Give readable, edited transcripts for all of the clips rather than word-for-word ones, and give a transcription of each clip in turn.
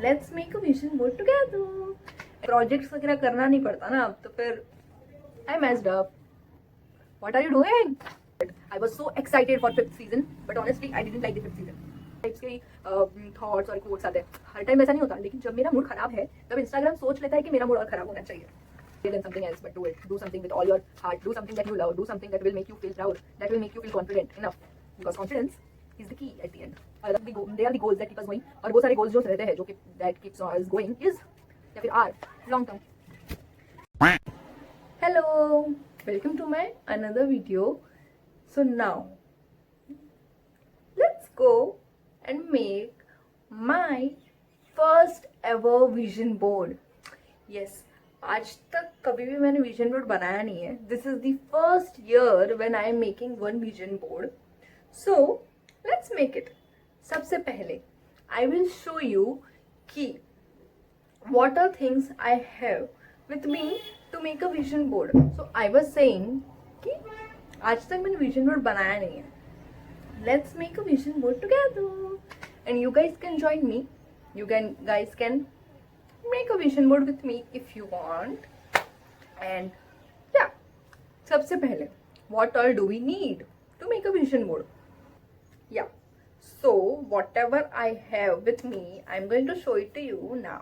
Let's make a vision board together. Projects वगैरह करना नहीं पड़ता ना अब, तो फिर I messed up. What are you doing? I was so excited for fifth season, but honestly, I didn't like the fifth season. Types के thoughts और कोट्स आते हैं, हर टाइम ऐसा नहीं होता, लेकिन जब मेरा मूड खराब है तब इंस्टाग्राम सोच लेता है कि मेरा मूड और खराब होना चाहिए. Than something else, but do it. Do something with all your heart. Do something that you love. Do something that will make you feel proud. That will make you feel confident enough. Because confidence is the key at the end. They are the goals that keep us going. और वो सारे goals जो रहते हैं जो कि that keeps us going is या फिर are long term. Hello, welcome to my another video. So now let's go and make my first ever vision board. Yes, आज तक कभी भी मैंने विजन बोर्ड बनाया नहीं है. This is the first year when I am making one vision board. So let's make it. सबसे पहले आई विल शो यू कि what are things I have with me to make a vision board. So I was saying कि आज तक मैंने vision board बनाया नहीं है. Let's make a vision board together, and you guys can join me. Guys can make a vision board with me if you want. And yeah, सबसे पहले what all do we need to make a vision board? Yeah, so whatever I have with me, I'm going to show it to you now.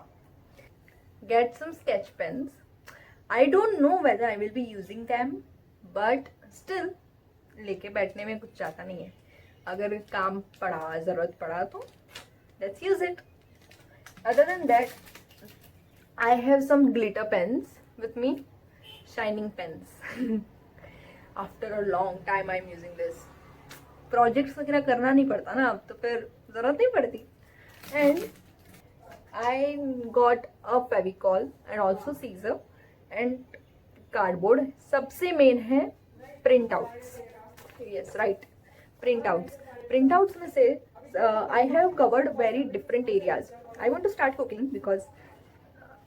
Get some sketch pens. I don't know whether I will be using them, but still लेके बैठने में कुछ जाता नहीं है. अगर काम पड़ा, जरूरत पड़ा तो let's use it. Other than that, I have some glitter pens with me, shining pens. After a long time I'm using this. Projects वगैरह करना नहीं पड़ता ना अब, तो फिर जरूरत नहीं पड़ती. And I got a Fevicol and also scissor and cardboard. सबसे main है printouts. Yes, right. Printouts में से I have covered very different areas. I want to start cooking because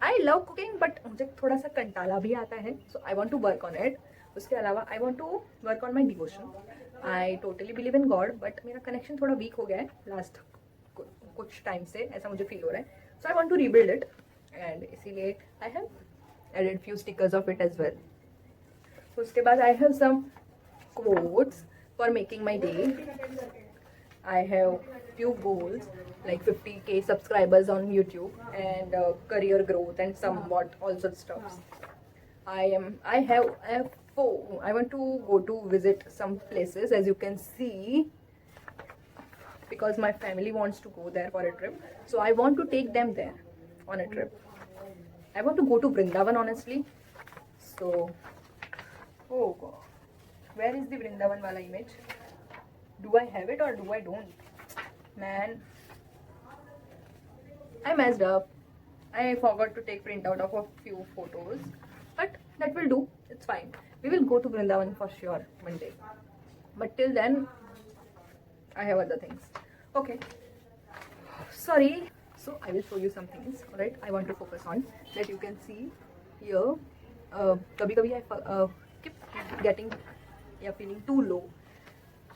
I love cooking, but मुझे थोड़ा सा कंटाला भी आता है. So I want to work on it. उसके अलावा I want to work on my devotion. I totally believe in God, but मेरा connection थोड़ा weak हो गया है लास्ट कुछ टाइम से, ऐसा मुझे फील हो रहा है. So I want to rebuild it, and इसीलिए I have added few stickers of it as well. उसके बाद I have some quotes for making my day. I have few goals like 50k subscribers on YouTube and career growth and somewhat all such stuff. I want to go to visit some places, as you can see, because my family wants to go there for a trip. So I want to take them there on a trip. I want to go to Vrindavan, honestly. So, oh God, where is the Vrindavan wala image? Do I have it or do I don't? Man, I messed up. I forgot to take printout of a few photos, but that will do. It's fine. We will go to Vrindavan for sure one day. But till then, I have other things. Okay. Sorry. So I will show you some things. Alright. I want to focus on that. You can see here. Kabhi I keep getting feeling too low.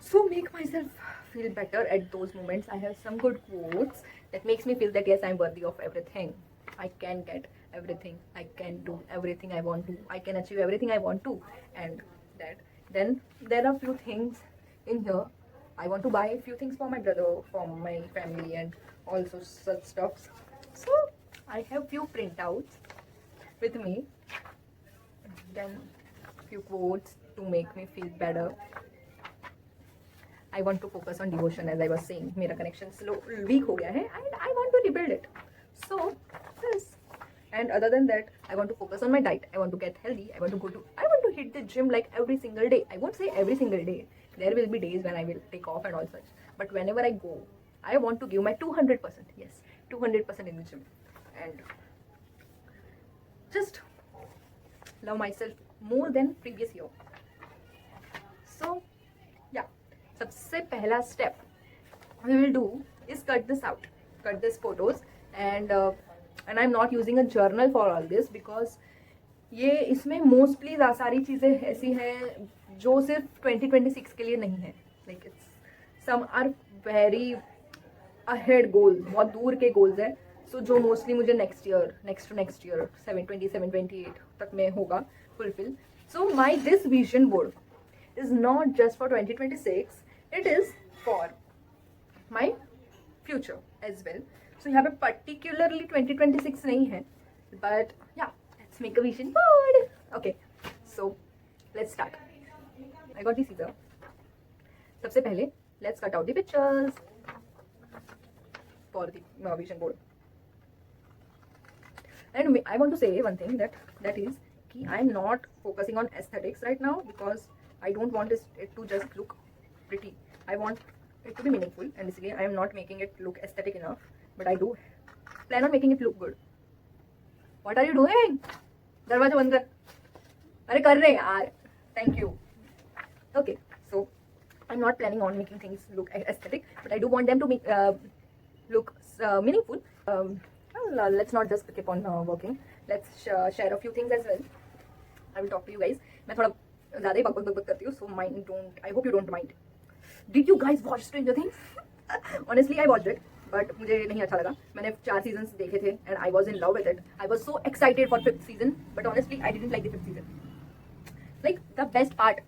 So make myself feel better at those moments. I have some good quotes that makes me feel that yes, I'm worthy of everything. I can get everything. I can do everything I want to. I can achieve everything I want to. And that. Then there are few things in here. I want to buy a few things for my brother, for my family, and also such stuffs. So I have few printouts with me. Then few quotes to make me feel better. I want to focus on devotion, as I was saying. मेरा connection weak हो गया है, and I want to rebuild it. So this. And other than that, I want to focus on my diet. I want to get healthy. I want to hit the gym like every single day. I won't say every single day. There will be days when I will take off and all such. But whenever I go, I want to give my 200%. Yes, 200% in the gym. And just love myself more than previous year. So yeah, सबसे पहला step we will do is cut this out. Cut these photos, and I'm not using a journal for all this because ये इसमें mostly सारी चीज़ें ऐसी हैं जो सिर्फ 2026 के लिए नहीं है. Like it's some are very ahead goals, बहुत दूर के गोल्स हैं. सो जो मोस्टली मुझे नेक्स्ट ईयर 727-28 तक में होगा fulfil. So my this vision board is not just for 2026, it is for my future as well. So यहाँ पे पर्टिकुलरली 2026 नहीं है, but yeah let's make a vision board. Okay, so let's start. I got this scissor. सबसे पहले let's cut out the pictures for the vision board. And I want to say one thing, that is कि I am not focusing on aesthetics right now because I don't want it to just look pretty. I want it to be meaningful, and इसलिए I am not making it look aesthetic enough, but I do plan on making it look good. What are you doing? दरवाजा बंद कर. अरे कर रहे यार. Thank you. Okay, so I'm not planning on making things look aesthetic, but I do want them to look meaningful. Let's not just keep on working. Let's share a few things as well. I will talk to you guys. मैं थोड़ा ज़्यादा ही बक करती हूँ, so I hope you don't mind. Did you guys watch Stranger Things? Honestly, I watched it, but मुझे नहीं अच्छा लगा. मैंने 4 seasons देखे थे, and I was in love with it. I was so excited for 5th season, but honestly, I didn't like the 5th season. Like the best part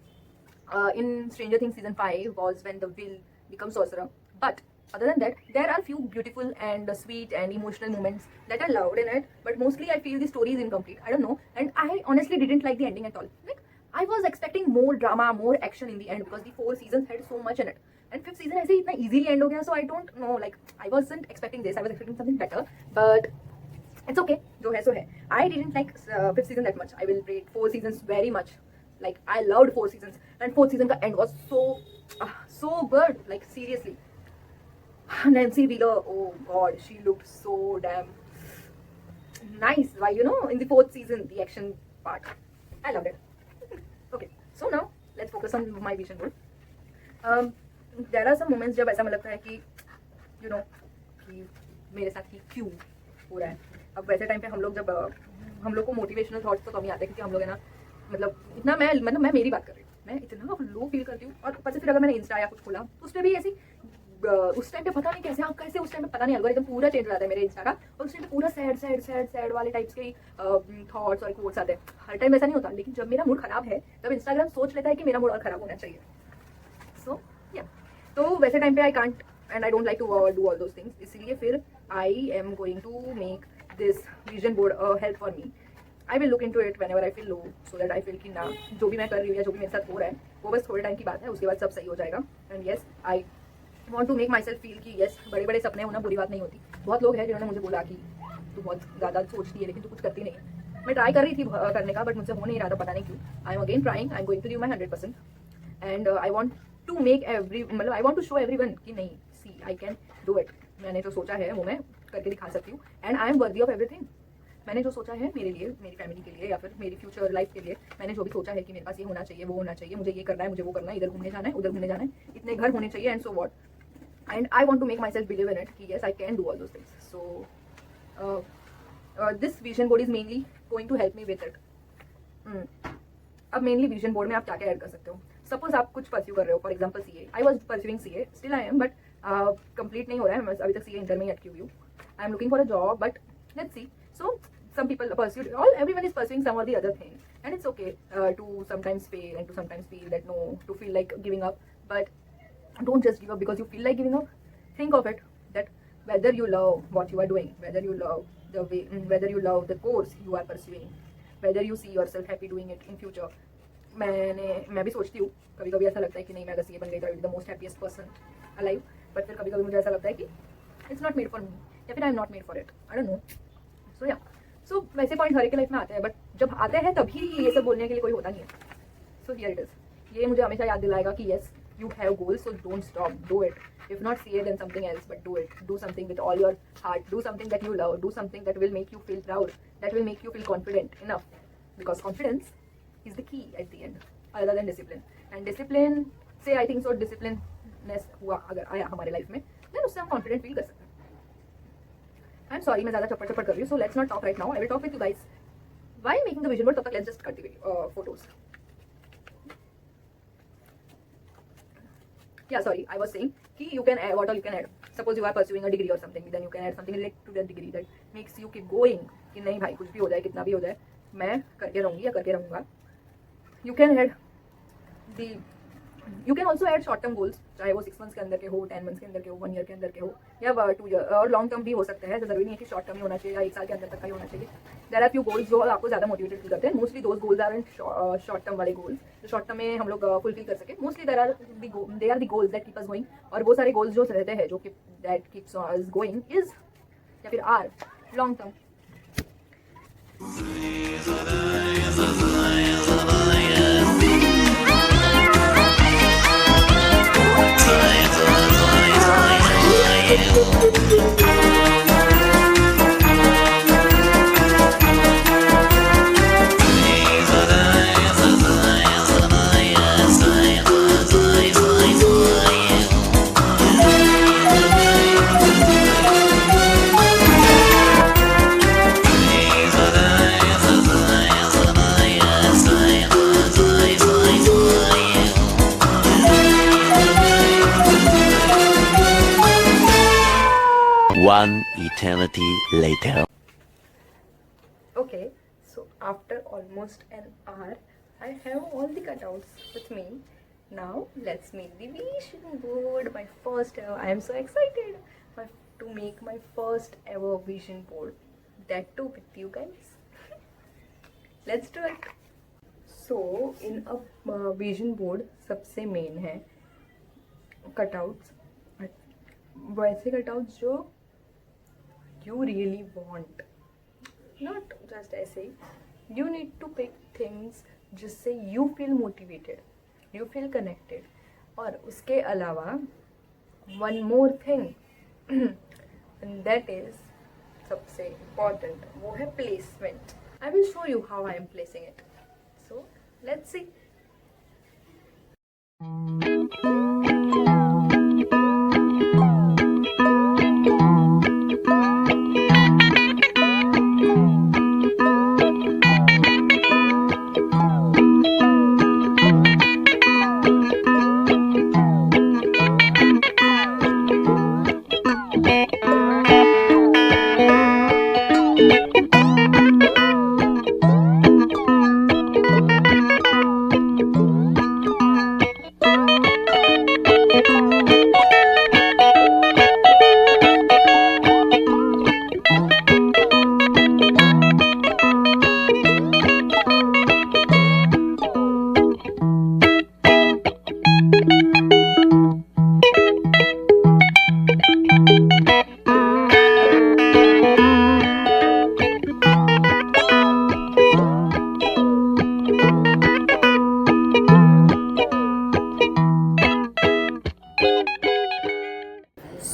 in Stranger Things season 5 was when the Will becomes sorcerer, but other than that, there are few beautiful and sweet and emotional moments that I loved in it, but mostly I feel the story is incomplete. I don't know, and I honestly didn't like the ending at all. Like I was expecting more drama, more action in the end because the 4 seasons had so much in it, and 5th season ऐसे ही इतना easily end हो गया. So I don't know, like I wasn't expecting this. I was expecting something better, but it's okay. जो है सो है. I didn't like 5th season that much. I will rate 4 seasons very much. Like I loved 4 seasons, and 4th season का end was so good. Like seriously. Nancy Wheeler, oh god, she looked so damn nice. Why, in the 4th season, the action part, I loved it. Okay, so now let's focus on my vision board. There are some moments जब ऐसा मुझे लगता है कि कि मेरे साथ ही क्यों हो रहा है. अब वैसे टाइम पे हम लोग को मोटिवेशनल थॉट्स तो कम ही आते हैं, क्योंकि हम लोग है ना, इतना मैं मेरी बात कर रही हूँ, मैं इतना लो फील करती हूँ. और ऊपर से फिर अगर मैंने इंस्टा या कुछ खोला तो उस पर भी ऐसी उस टाइम पे पता नहीं कैसे उस टाइम पे पता नहीं एल्गोरिथम पूरा चेंज हो जाता है मेरे इंस्टा का, और उस टाइम पे पूरा सैड वाले टाइप्स के थॉट्स और कोट्स आते हैं. हर टाइम ऐसा नहीं होता, लेकिन जब मेरा मूड खराब है तब इंस्टाग्राम सोच लेता है कि मेरा मूड और खराब होना चाहिए. सो या तो वैसे टाइम पे I can't and I don't like to do all those things. इसीलिए फिर I am going to make this vision board help for me. I will look into it whenever I feel low, so that I feel कि ना, जो भी मैं कर रही हूँ या जो भी मेरे साथ हो रहा है वो बस थोड़े टाइम की बात है, उसके बाद सब सही हो जाएगा. And yes, I want to make myself feel कि येस, बड़े बड़े सपने होना बुरी बात नहीं होती. बहुत लोग हैं जिन्होंने मुझे बोला कि तू बहुत ज़्यादा सोचती है लेकिन तू कुछ करती नहीं है. मैं ट्राई कर रही थी करने का, बट मुझसे हो नहीं रहा था, पता नहीं क्यों. I am again trying. I am going to give my 100%, and I want to make I want to show everyone कि नहीं, see I can do it. मैंने जो सोचा है वो मैं करके दिखा सकती हूँ, and I am worthy of everything. मैंने जो सोचा है मेरे लिए, मेरी फैमिली के लिए, या फिर मेरी फ्यूचर लाइफ के लिए, मैंने जो भी सोचा है कि मेरे पास ये होना चाहिए, वो होना चाहिए, मुझे ये करना है, मुझे वो करना है, इधर घूमने जाना है, उधर घूमने जाना है, इतने घर होने चाहिए, and so what. And I want to make myself believe in it कि yes, I can do all those things. So this vision board is mainly going to help me with it. अब mainly vision board में आप क्या क्या add कर सकते हो. Suppose आप कुछ परस्यू कर रहे हो, for example CA. I was pursuing CA, still I am, but complete नहीं हो रहा है. मैं अभी तक CA इंटर में ही अटकी हुई हूँ. I am looking for a job, but let's see. So some people pursue, everyone is pursuing some or the other thing, and it's okay to sometimes fail and to sometimes feel that no, to feel like giving up, but don't just give up because you feel like giving up. Think of it that whether you love what you are doing, whether you love the way, whether you love the course you are pursuing, whether you see yourself happy doing it in future. मैं भी सोचती हूँ कभी कभी, ऐसा लगता है कि नहीं, मैं अगर CA बन गई तो I will be the most happiest person alive, but फिर कभी कभी मुझे ऐसा लगता है कि it's not made for me, या फिर I am not made for it. I don't know. So yeah, so वैसे पॉइंट हर एक लाइफ में आते हैं, बट जब आते हैं तभी ये सब बोलने के लिए कोई होता नहीं है. So here it is. ये मुझे हमेशा याद दिलाएगा कि yes, you have goals, so don't stop, do it. If not CA, then something else, but do it. Do something with all your heart. Do something that you love. Do something that will make you feel proud, that will make you feel confident enough, because confidence is the key at the end, other than discipline. And discipline से I think so disciplineness हुआ अगर आया हमारे life में, then उससे हम confident feel कर सकते हैं. I'm sorry, मैं ज़्यादा चप्पट कर रही हूँ, so let's not talk right now. I will talk with you guys while making the vision board. तब तक let's just cut the video, photos. Yeah, sorry, I was saying कि you can add what all you can add. suppose you are pursuing a degree or something, then you can add something related to that degree that makes you keep going कि नहीं भाई कुछ भी हो जाए कितना भी हो जाए मैं करके रहूँगी या करके रहूँगा. You can add the you can also add short term goals, चाहे वो 6 months के अंदर के हो, 10 months के अंदर के हो, 1 year के अंदर के हो, या 2 year और लॉन्ग टर्म भी हो सकता है. जरूरी नहीं है कि शॉर्ट टर्म ही होना चाहिए या 1 साल के अंदर तक का ही होना चाहिए. देयर आर फ्यू गोल्स जो आपको ज़्यादा मोटिवेटेड फील करते हैं. Mostly those goals are in short term वाले गोल्स जो शॉर्ट टर्म में हम लोग फुलफिल कर सके. Mostly they are the goals that keep us going. और वो सारे गोल्स जो रहते हैं जो कि that keeps us going is या फिर are long term. One eternity later. Okay, so after almost an hour, I have all the cutouts with me. Now let's make the vision board. My first ever. I am so excited to make my first ever vision board. That too with you guys. Let's do it. So in a vision board, सबसे main है cutouts. वैसे cutouts जो you really want, not just ऐसे. You need to pick things जिससे you feel motivated, you feel connected. और उसके अलावा one more thing and that is सबसे important, वो है placement. I will show you how I am placing it. So let's see.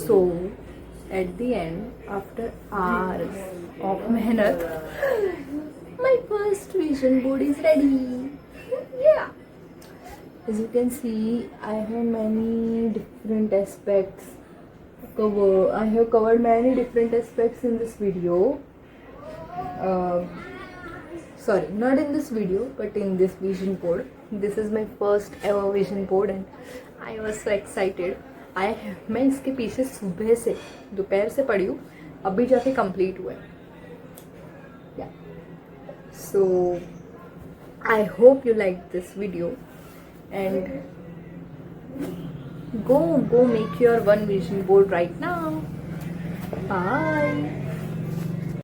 So at the end, after hours of mehnat, my first vision board is ready. Yeah. As you can see, I have many different aspects I have covered many different aspects in this video. Sorry, not in this video, but in this vision board. This is my first ever vision board and I was so excited. मैं इसके पीछे सुबह से दोपहर से पढ़ी हूँ, अभी जाके कंप्लीट हुआ है. So I hope you liked this video and go make your one vision board right now. Bye.